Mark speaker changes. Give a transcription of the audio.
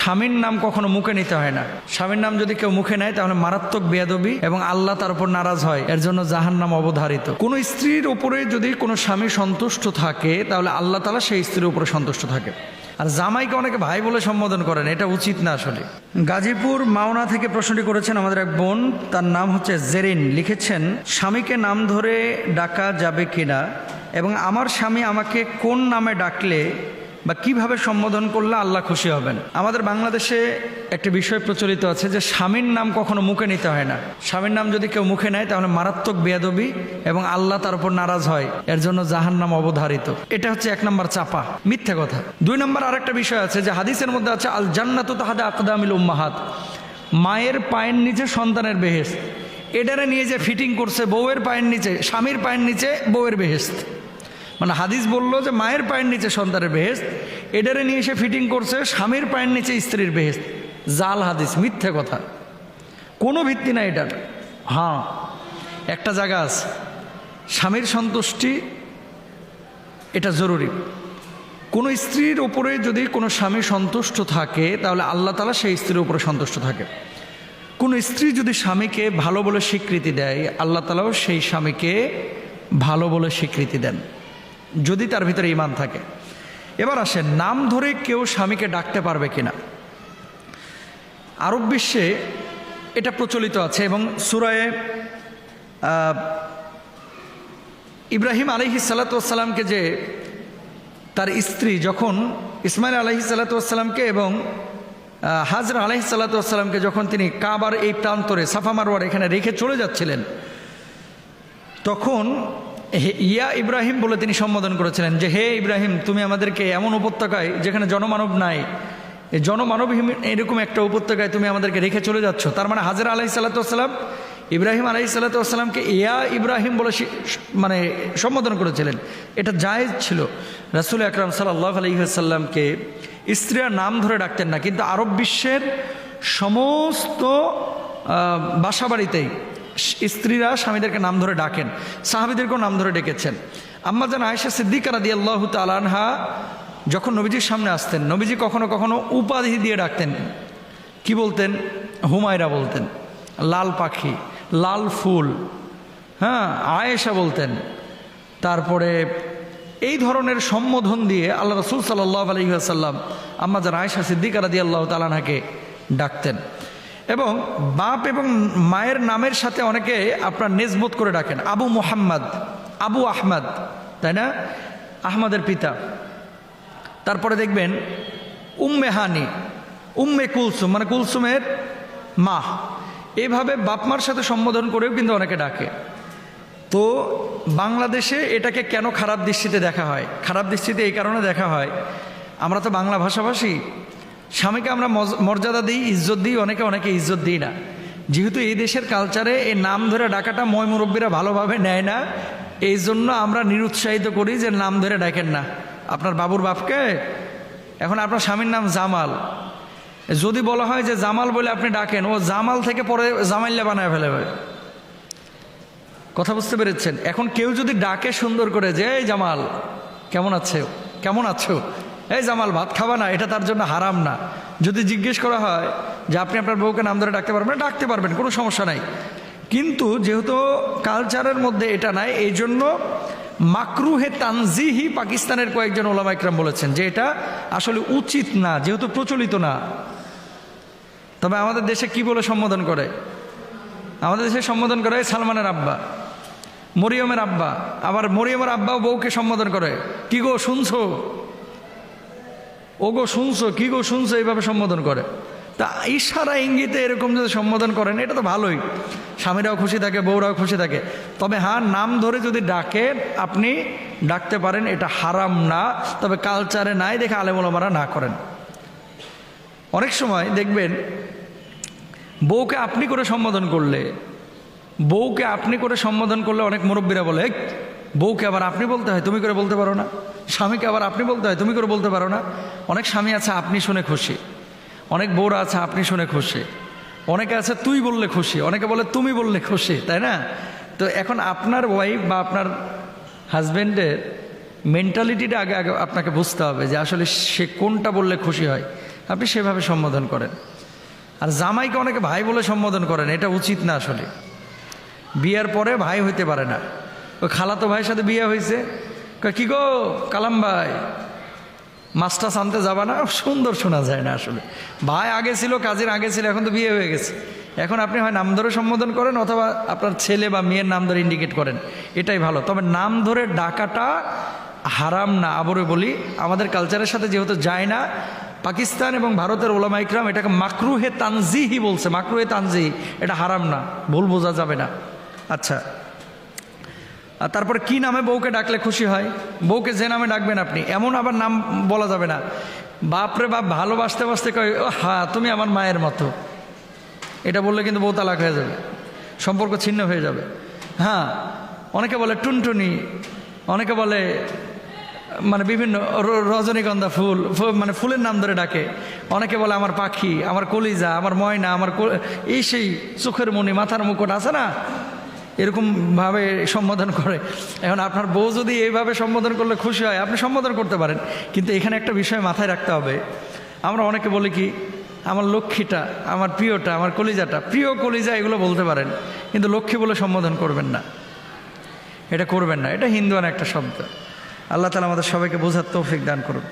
Speaker 1: স্বামীর নাম কখনো মুখে নিতে হয় না। স্বামীর নাম যদি কেউ মুখে নেয় তাহলে মারাত্মক বেয়াদবি এবং আল্লাহ তার উপর নারাজ হয়, এর জন্য জাহান্নাম অবধারিত। কোনো স্ত্রীর উপরে যদি কোনো স্বামী সন্তুষ্ট থাকে তাহলে আল্লাহ তাআলা সেই স্ত্রীর উপরে সন্তুষ্ট থাকে। আর জামাইকে অনেকে ভাই বলে সম্বোধন করেন, এটা উচিত না আসলে। গাজীপুর মাওনা থেকে প্রশ্নটি করেছেন আমাদের এক বোন, তার নাম হচ্ছে জেরিন। লিখেছেন, স্বামীকে নাম ধরে ডাকা যাবে কিনা এবং আমার স্বামী আমাকে কোন নামে ডাকলে বা কিভাবে সম্বোধন করলে আল্লাহ খুশি হবেন। আমাদের বাংলাদেশে একটি বিষয় প্রচলিত আছে যে স্বামীর নাম কখনো মুখে নিতে হয় না। স্বামীর নাম যদি কেউ মুখে নেয় তাহলে মারাত্মক বেয়াদবি এবং আল্লাহ তার উপর নারাজ হয়, এর জন্য জাহান্নাম অবধারিত। এটা হচ্ছে এক নম্বর চাপা, মিথ্যা কথা। দুই নম্বর আরেকটা বিষয় আছে যে হাদিসের মধ্যে আছে আল জান্নাতু তাহতা আকদামিল উম্মাহাত, মায়ের পায়ের নিচে সন্তানের বেহেশত। এটারে নিয়ে যে ফিটিং করছে বউয়ের পায়ের নিচে, স্বামীর পায়ের নিচে বউয়ের বেহেশত, মানে হাদিস বলল যে মায়ের পায়ের নিচে সন্তানের বেহেশত, এটারে নিয়ে এসে ফিটিং করছে স্বামীর পায়ের নিচে স্ত্রীর বেহেশত। জাল হাদিস, মিথ্যে কথা, কোনো ভিত্তি নাই এটার। হ্যাঁ, একটা জায়গা আছে, স্বামীর সন্তুষ্টি এটা জরুরি। কোনো স্ত্রীর উপরে যদি কোনো স্বামী সন্তুষ্ট থাকে তাহলে আল্লাহ তাআলা সেই স্ত্রীর উপরে সন্তুষ্ট থাকে। কোনো স্ত্রী যদি স্বামীকে ভালো বলে স্বীকৃতি দেয়, আল্লাহ তাআলাও সেই স্বামীকে ভালো বলে স্বীকৃতি দেন, যদি তার ভিতরে ঈমান থাকে। এবার আসেন, নাম ধরে কেউ স্বামীকে ডাকতে পারবে কিনা। আরব বিশ্বে এটা প্রচলিত আছে এবং সূরায়ে ইব্রাহিম আলাইহিস সালাতু ওয়াস সালামকে যে তার স্ত্রী যখন ইসমাইল আলাইহিস সালাতু ওয়াস সালামকে এবং হাজরা আলাইহিস সালাতু ওয়াস সালামকে যখন তিনি কাবার এই প্রান্তরে সাফা মারওয়ার এখানে রেখে চলে যাচ্ছিলেন, তখন ইয়া ইব্রাহিম বলে তিনি সম্বোধন করেছিলেন যে হে ইব্রাহিম, তুমি আমাদেরকে এমন উপত্যকায় যেখানে জনমানব নাই, এই জনমানবহীন এরকম একটা উপত্যকায় তুমি আমাদেরকে রেখে চলে যাচ্ছ। তার মানে হাজরা আলাইহিস সালাতু ওয়াস সালাম ইব্রাহিম আলাইহিস সালাতু ওয়াস সালামকে ইয়া ইব্রাহিম বলে মানে সম্বোধন করেছিলেন। এটা জায়েজ ছিল। রাসূল আকরাম সাল্লাল্লাহু আলাইহি ওয়াসাল্লামকে স্ত্রীরা নাম ধরে ডাকতেন না, কিন্তু আরব বিশ্বের সমস্ত বাসাবাড়িতেই স্ত্রীরা স্বামীদেরকে নাম ধরে ডাকেন, সাহাবীদেরকেও নাম ধরে ডেকেছেন। আম্মা জান আয়েশা সিদ্দিকা রাদিয়াল্লাহু তাআলা আনহা যখন নবীজির সামনে আসতেন, নবীজি কখনো কখনো উপাধি দিয়ে ডাকতেন। কি বলতেন? হুমায়রা বলতেন, লাল পাখি, লাল ফুল, হ্যাঁ আয়েশা বলতেন। তারপরে এই ধরনের সম্বোধন দিয়ে আল্লাহ রাসূল সাল্লাল্লাহু আলাইহি ওয়াসাল্লাম আম্মা জান আয়েশা সিদ্দিকা রাদিয়াল্লাহু তাআলা আনহাকে ডাকতেন। এবং বাপ এবং মায়ের নামের সাথে অনেকে আপনার নেসবত করে ডাকেন, আবু মুহাম্মদ, আবু আহমদ, তাই না, আহমদের পিতা। তারপরে দেখবেন উম্মে হানি, উম্মে কুলসুম, মানে কুলসুমের মা। এইভাবে বাপমার সাথে সম্বোধন করেও কিন্তু অনেকে ডাকে। তো বাংলাদেশে এটাকে কেন খারাপ দৃষ্টিতে দেখা হয়? খারাপ দৃষ্টিতে এই কারণে দেখা হয়, আমরা তো বাংলা ভাষাভাষী, স্বামীকে আমরা মর্যাদা দিই, ইজ্জত দিই, অনেকে ইজ্জত দিই না। যেহেতু এই দেশের কালচারে এই নাম ধরে ডাকাটা ময় মুরব্বীরা ভালোভাবে নেয় না, এই জন্য আমরা নিরুৎসাহিত করি যে নাম ধরে ডাকেন না আপনার বাবুর বাপকে। এখন আপনার স্বামীর নাম জামাল, যদি বলা হয় যে জামাল বলে আপনি ডাকেন, ও জামাল থেকে পরে জামাইল্লা বানায় ফেলে। কথা বুঝতে পেরেছেন? এখন কেউ যদি ডাকে সুন্দর করে যে এই জামাল কেমন আছে, কেমন আছো, এই জামাল ভাত খাবা না, এটা তার জন্য হারাম না। যদি জিজ্ঞেস করা হয় যে আপনি আপনার বউকে নাম ধরে ডাকতে পারবেন, ডাকতে পারবেন, কোনো সমস্যা নাই। কিন্তু যেহেতু কালচারের মধ্যে এটা নাই, এই জন্য মাকরুহে তানজিহি পাকিস্তানের কয়েকজন ওলামা ইকরাম বলেছেন যে এটা আসলে উচিত না, যেহেতু প্রচলিত না। তবে আমাদের দেশে কি বলে সম্বোধন করে? আমাদের দেশে সম্বোধন করে সালমানের আব্বা, মরিয়মের আব্বা। আবার মরিয়মের আব্বাও বউকে সম্বোধন করে, কি গো শুনছো, ও গো শুনছো, কি গো শুনছো, এইভাবে সম্বোধন করে। তা ইশারা ইঙ্গিতে এরকম যদি সম্বোধন করেন এটা তো ভালোই, স্বামীরাও খুশি থাকে, বউরাও খুশি থাকে। তবে হ্যাঁ, নাম ধরে যদি ডাকেন আপনি ডাকতে পারেন, এটা হারাম না। তবে কালচারে নাই দেখে আলেম ওলামারা না করেন। অনেক সময় দেখবেন বউকে আপনি করে সম্বোধন করলে, বউকে আপনি করে সম্বোধন করলে অনেক মুরব্বীরা বলে বউকে আবার আপনি বলতে হয়, তুমি করে বলতে পারো না। স্বামীকে আবার আপনি বলতে হয়, তুমি করে বলতে পারো না। অনেক স্বামী আছে আপনি শুনে খুশি, অনেক বউরা আছে আপনি শুনে খুশি, অনেকে আছে তুই বললে খুশি, অনেকে বলে তুমি বললে খুশি, তাই না? তো এখন আপনার ওয়াইফ বা আপনার হাজব্যান্ডের মেন্টালিটিটা আগে আপনাকে বুঝতে হবে যে আসলে সে কোনটা বললে খুশি হয়। আপনি সেভাবে সম্বোধন করেন। আর জামাইকে অনেকে ভাই বলে সম্বোধন করেন, এটা উচিত না আসলে। বিয়ের পরে ভাই হইতে পারে না। ওই খালাতো ভাইয়ের সাথে বিয়ে হয়েছে, কয় কি গো কালাম ভাই, মাছটা আনতে যাবা না? সুন্দর শোনা যায় না আসলে। ভাই আগে ছিল, কাজের আগে ছিল, এখন তো বিয়ে হয়ে গেছে। এখন আপনি হয় নাম ধরে সম্বোধন করেন অথবা আপনার ছেলে বা মেয়ের নাম ধরে ইন্ডিকেট করেন, এটাই ভালো। তবে নাম ধরে ডাকাটা হারাম না। আবারও বলি, আমাদের কালচারের সাথে যেহেতু যায় না, পাকিস্তান এবং ভারতের ওলামা ইকরাম এটাকে মাকরুহে তানজিহি বলছে। মাকরুহে তানজিহি, এটা হারাম না, ভুল বোঝা যাবে না। আচ্ছা, আর তারপরে কি নামে বউকে ডাকলে খুশি হয়? বউকে যে নামে ডাকবেন আপনি, এমন আবার নাম বলা যাবে না। বাপরে বাপ, ভালোবাসতে বাসতে কয় ও হ্যাঁ তুমি আমার মায়ের মতো, এটা বললে কিন্তু বউ তালাক হয়ে যাবে, সম্পর্ক ছিন্ন হয়ে যাবে। হ্যাঁ, অনেকে বলে টুনটুনি, অনেকে বলে মানে বিভিন্ন রজনীগন্ধা ফুল, মানে ফুলের নাম ধরে ডাকে। অনেকে বলে আমার পাখি, আমার কলিজা, আমার ময়না, আমার এই সেই চোখের মণি, মাথার মুকুট আছে না, এরকমভাবে সম্বোধন করে। এখন আপনার বউ যদি এইভাবে সম্বোধন করলে খুশি হয়, আপনি সম্বোধন করতে পারেন। কিন্তু এখানে একটা বিষয় মাথায় রাখতে হবে, আমরা অনেকে বলি কি আমার লক্ষ্মীটা, আমার প্রিয়টা, আমার কলিজাটা, প্রিয় কলিজা এগুলো বলতে পারেন, কিন্তু লক্ষ্মী বলে সম্বোধন করবেন না, এটা করবেন না। এটা হিন্দুয়ান একটা শব্দ। আল্লাহ তাআলা আমাদের সবাইকে বোঝার তৌফিক দান করুন।